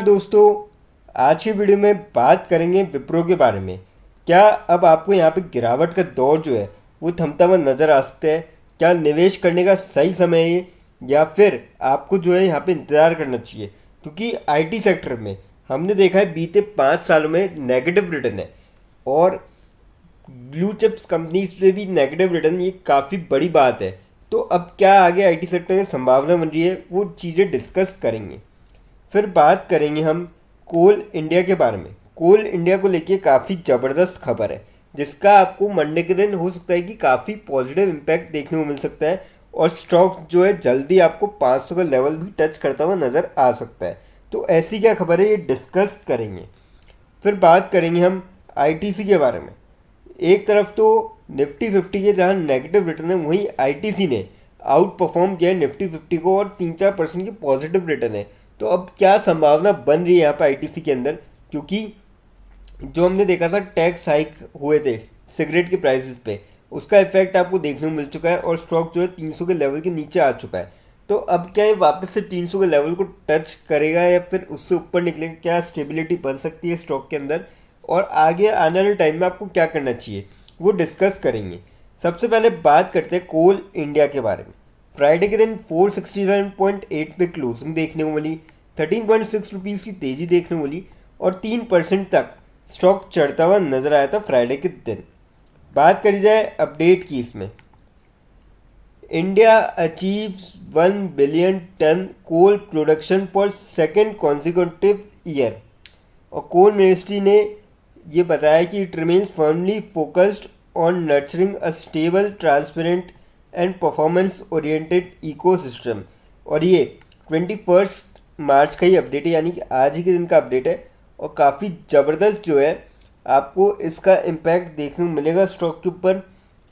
दोस्तों, आज की वीडियो में बात करेंगे विप्रो के बारे में। क्या अब आपको यहाँ पे गिरावट का दौर जो है वो थमता हुआ नज़र आ सकता है? क्या निवेश करने का सही समय है ये, या फिर आपको जो है यहाँ पे इंतज़ार करना चाहिए? क्योंकि आईटी सेक्टर में हमने देखा है बीते 5 सालों में नेगेटिव रिटर्न है, और ब्लू चिप्स कंपनीज पे भी नेगेटिव रिटर्न, ये काफ़ी बड़ी बात है। तो अब क्या आगे आईटी सेक्टर में संभावना बन रही है, वो चीज़ें डिस्कस करेंगे। फिर बात करेंगे हम कोल इंडिया के बारे में। कोल इंडिया को लेके काफ़ी ज़बरदस्त खबर है, जिसका आपको मंडे के दिन हो सकता है कि काफ़ी पॉजिटिव इम्पैक्ट देखने को मिल सकता है, और स्टॉक जो है जल्दी आपको 500 का लेवल भी टच करता हुआ नज़र आ सकता है। तो ऐसी क्या खबर है, ये डिस्कस करेंगे। फिर बात करेंगे हम आईटीसी के बारे में। एक तरफ तो निफ्टी 50 के जहाँ नेगेटिव रिटर्न है, वहीं आईटीसी ने आउट परफॉर्म किया है निफ्टी 50 को, और 3-4% की पॉजिटिव रिटर्न है। तो अब क्या संभावना बन रही है यहाँ पे आईटीसी के अंदर? क्योंकि जो हमने देखा था टैक्स हाइक हुए थे सिगरेट के प्राइसेस पे, उसका इफेक्ट आपको देखने को मिल चुका है, और स्टॉक जो है 300 के लेवल के नीचे आ चुका है। तो अब क्या ये वापस से 300 के लेवल को टच करेगा, या फिर उससे ऊपर निकलेगा? क्या स्टेबिलिटी बन सकती है स्टॉक के अंदर, और आगे आने वाले टाइम में आपको क्या करना चाहिए, वो डिस्कस करेंगे। सबसे पहले बात करते हैं कोल इंडिया के बारे में। फ्राइडे के दिन 467.8 पे क्लोजिंग देखने को मिली, 13.6 रुपीज़ की तेज़ी देखने को मिली, और 3% तक स्टॉक चढ़ता हुआ नजर आया था फ्राइडे के दिन। बात करी जाए अपडेट की इसमें, India achieves 1 billion ton coal production for second consecutive year, और कोल मिनिस्ट्री ने ये बताया कि it remains firmly focused on nurturing a stable, transparent and performance oriented ecosystem. और ये 21 मार्च का ही अपडेट है, यानी कि आज ही के दिन का अपडेट है, और काफ़ी ज़बरदस्त जो है आपको इसका इम्पैक्ट देखने को मिलेगा स्टॉक के ऊपर।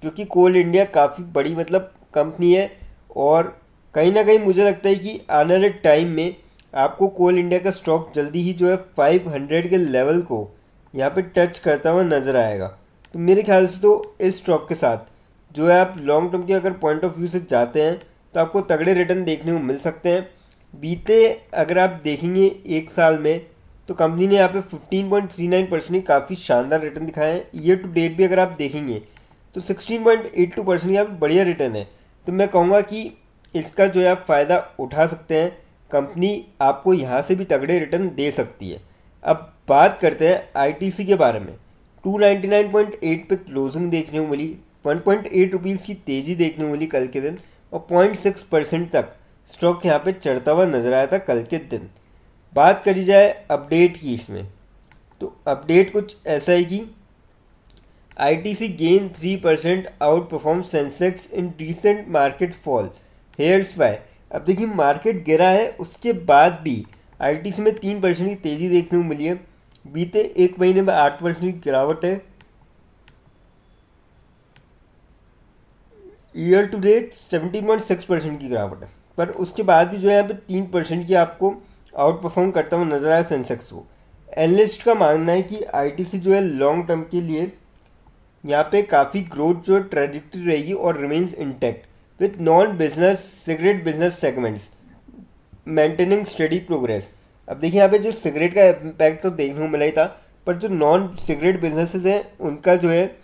क्योंकि कोल इंडिया काफ़ी बड़ी कंपनी है, और कहीं ना कहीं मुझे लगता है कि आने वाले टाइम में आपको कोल इंडिया का स्टॉक जल्दी ही जो है 500 के लेवल को यहाँ पे टच करता हुआ नज़र आएगा। तो मेरे ख्याल से तो इस स्टॉक के साथ जो है आप लॉन्ग टर्म के अगर पॉइंट ऑफ व्यू से जाते हैं तो आपको तगड़े रिटर्न देखने को मिल सकते हैं। बीते अगर आप देखेंगे 1 साल में, तो कंपनी ने यहाँ पे 15.39% की काफ़ी शानदार रिटर्न दिखाए हैं। ईयर टू डेट भी अगर आप देखेंगे तो 16.82% यहाँ पे बढ़िया रिटर्न है। तो मैं कहूँगा कि इसका जो है आप फ़ायदा उठा सकते हैं। कंपनी आपको यहाँ से भी तगड़े रिटर्न दे सकती है। अब बात करते हैं आईटीसी के बारे में। 299.8 पे क्लोजिंग देखने को मिली, 1.8 रुपीज़ की तेज़ी देखने को मिली कल के दिन, और 0.6% तक स्टॉक यहाँ पे चढ़ता हुआ नजर आया था कल के दिन। बात करी जाए अपडेट की इसमें, तो अपडेट कुछ ऐसा है कि ITC gain 3% outperform Sensex in recent market fall, here's why. अब देखिए मार्केट गिरा है, उसके बाद भी आईटीसी में 3% की तेज़ी देखने को मिली है। बीते 1 महीने में 8% की गिरावट है। ईयर टू डेट 17.6% की गिरावट है, पर उसके बाद भी जो है यहाँ पे 3% की आपको आउट परफॉर्म करता हुआ नजर आया सेंसेक्स को। एनालिस्ट का मानना है कि आईटीसी जो है लॉन्ग टर्म के लिए यहाँ पे काफ़ी ग्रोथ जो ट्रेजेक्टरी रहेगी, और remains intact with non business cigarette business segments maintaining study progress. अब देखिए यहाँ पे जो सिगरेट का इम्पैक्ट तो देखने को मिला ही था, पर जो नॉन सिगरेट बिजनेसेस हैं उनका जो है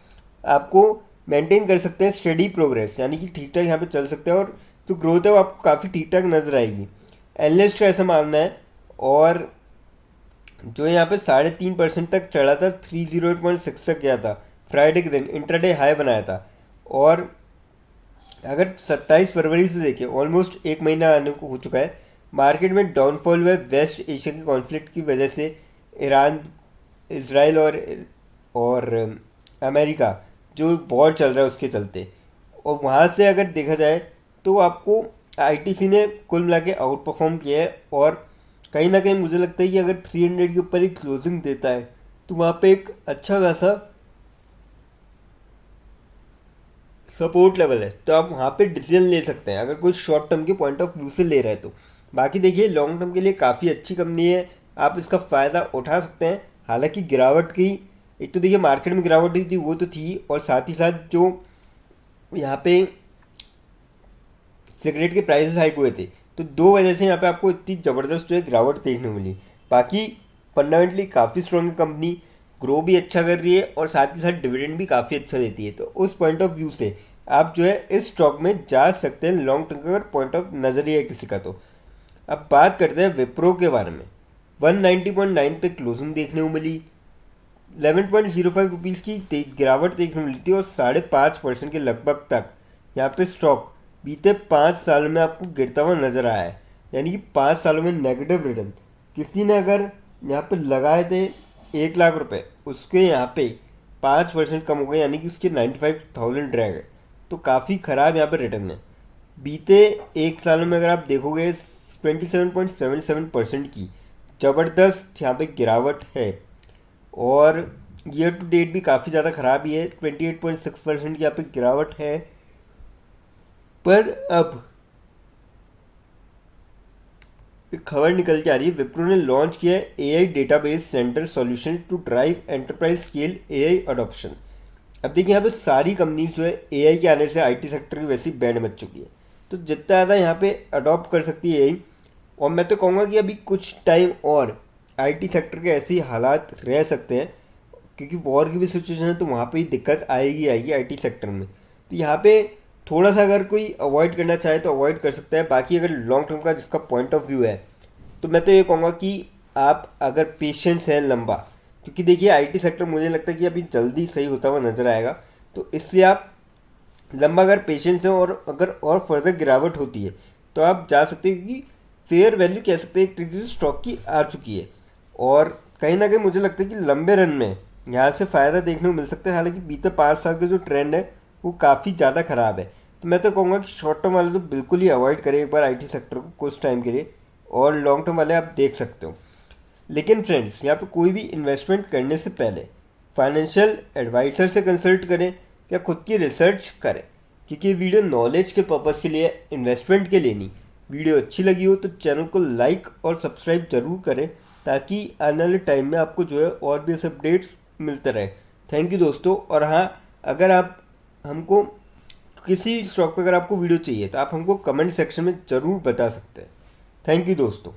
आपको मेंटेन कर सकते हैं स्टडी प्रोग्रेस, यानी कि ठीक ठाक यहाँ पे चल सकते हैं, और जो ग्रोथ है वो आपको काफ़ी ठीक ठाक नजर आएगी। एनालिस्ट का ऐसा मानना है। और जो यहाँ पे 3.5% तक चढ़ा था, 308.6 तक गया था फ्राइडे के दिन, इंट्राडे हाई बनाया था। और अगर 27 फरवरी से देखें, ऑलमोस्ट 1 महीना आने को हो चुका है, मार्केट में डाउनफॉल हुआ है वेस्ट एशिया के कॉन्फ्लिक्ट की वजह से। ईरान, इसराइल और अमेरिका जो वॉर चल रहा है उसके चलते। और वहाँ से अगर देखा जाए तो आपको आईटीसी ने कुल मिला के आउट परफॉर्म किया है, और कहीं ना कहीं मुझे लगता है कि अगर 300 के ऊपर ही क्लोजिंग देता है तो वहाँ पे एक अच्छा खासा सपोर्ट लेवल है, तो आप वहाँ पे डिसीजन ले सकते हैं अगर कोई शॉर्ट टर्म के पॉइंट ऑफ व्यू से ले रहे हैं तो। बाकी देखिए लॉन्ग टर्म के लिए काफ़ी अच्छी कंपनी है, आप इसका फ़ायदा उठा सकते हैं। हालांकि गिरावट की, एक तो देखिए मार्केट में गिरावट हुई थी वो तो थी, और साथ ही साथ जो यहाँ पे सिगरेट के प्राइसेस हाइक हुए थे, तो दो वजह से यहाँ पे आपको इतनी ज़बरदस्त जो है गिरावट देखने को मिली। बाकी फंडामेंटली काफ़ी स्ट्रॉन्ग है कंपनी, ग्रो भी अच्छा कर रही है और साथ ही साथ डिविडेंड भी काफ़ी अच्छा देती है। तो उस पॉइंट ऑफ व्यू से आप जो है इस स्टॉक में जा सकते हैं लॉन्ग टर्म का, अगर पॉइंट ऑफ नज़रिया है किसी का तो। अब बात करते हैं विप्रो के बारे में। 190.9 पे क्लोजिंग देखने को मिली, 11.05 रुपीज़ की गिरावट देखने को मिली थी और 5.5% के लगभग तक यहाँ पे स्टॉक बीते 5 साल में आपको गिरता हुआ नजर आया है। यानी कि 5 सालों में नेगेटिव रिटर्न किसी ने अगर यहाँ पे लगाए थे 1 लाख रुपए, उसके यहाँ पे 5% कम हो गए, यानी कि उसके 95,000 रह गए। तो काफ़ी ख़राब यहाँ पे रिटर्न है। बीते 1 साल में अगर आप देखोगे 27.77% की ज़बरदस्त यहाँ पे गिरावट है और ईयर टू डेट भी काफ़ी ज़्यादा ख़राब ही है, 28.6% की यहाँ पे गिरावट है। पर अब एक खबर निकल के आ रही है, विप्रो ने लॉन्च किया है AI database center solution to drive enterprise scale AI adoption. अब देखिए यहाँ पे सारी कंपनीज जो है एआई के आने से आईटी सेक्टर की वैसी बैंड मच चुकी है, तो जितना ज़्यादा यहाँ पे अडॉप्ट कर सकती है एआई। और मैं तो कहूँगा कि अभी कुछ टाइम और आईटी सेक्टर के ऐसे ही हालात रह सकते हैं, क्योंकि वॉर की भी सिचुएशन है, तो वहाँ पे ही दिक्कत आएगी आएगी आईटी सेक्टर में। तो यहाँ पे थोड़ा सा अगर कोई अवॉइड करना चाहे तो अवॉइड कर सकता है। बाकी अगर लॉन्ग टर्म का जिसका पॉइंट ऑफ व्यू है, तो मैं तो ये कहूँगा कि आप अगर पेशेंस है लंबा, क्योंकि देखिए आईटी सेक्टर मुझे लगता है कि अभी जल्दी सही होता हुआ नज़र आएगा, तो इससे आप लंबा अगर पेशेंस है और अगर और फर्दर गिरावट होती है तो आप जा सकते हैं, क्योंकि फेयर वैल्यू कह सकते हैं एक तरीके से स्टॉक की आ चुकी है। और कहीं ना कहीं मुझे लगता है कि लंबे रन में यहाँ से फ़ायदा देखने को मिल सकता है। हालांकि बीते 5 साल का जो ट्रेंड है वो काफ़ी ज़्यादा ख़राब है, तो मैं तो कहूँगा कि शॉर्ट टर्म वाले तो बिल्कुल ही अवॉइड करें एक बार आईटी सेक्टर को कुछ टाइम के लिए, और लॉन्ग टर्म वाले आप देख सकते हो। लेकिन फ्रेंड्स, यहाँ पे कोई भी इन्वेस्टमेंट करने से पहले फाइनेंशियल एडवाइज़र से कंसल्ट करें या खुद की रिसर्च करें, क्योंकि ये वीडियो नॉलेज के पर्पज़ के लिए, इन्वेस्टमेंट के लिए नहीं। वीडियो अच्छी लगी हो तो चैनल को लाइक और सब्सक्राइब जरूर करें, ताकि आने वाले टाइम में आपको जो है और भी ऐसे अपडेट्स मिलते रहे। थैंक यू दोस्तों। और हाँ, अगर आप हमको किसी स्टॉक पे अगर आपको वीडियो चाहिए तो आप हमको कमेंट सेक्शन में ज़रूर बता सकते हैं। थैंक यू दोस्तों।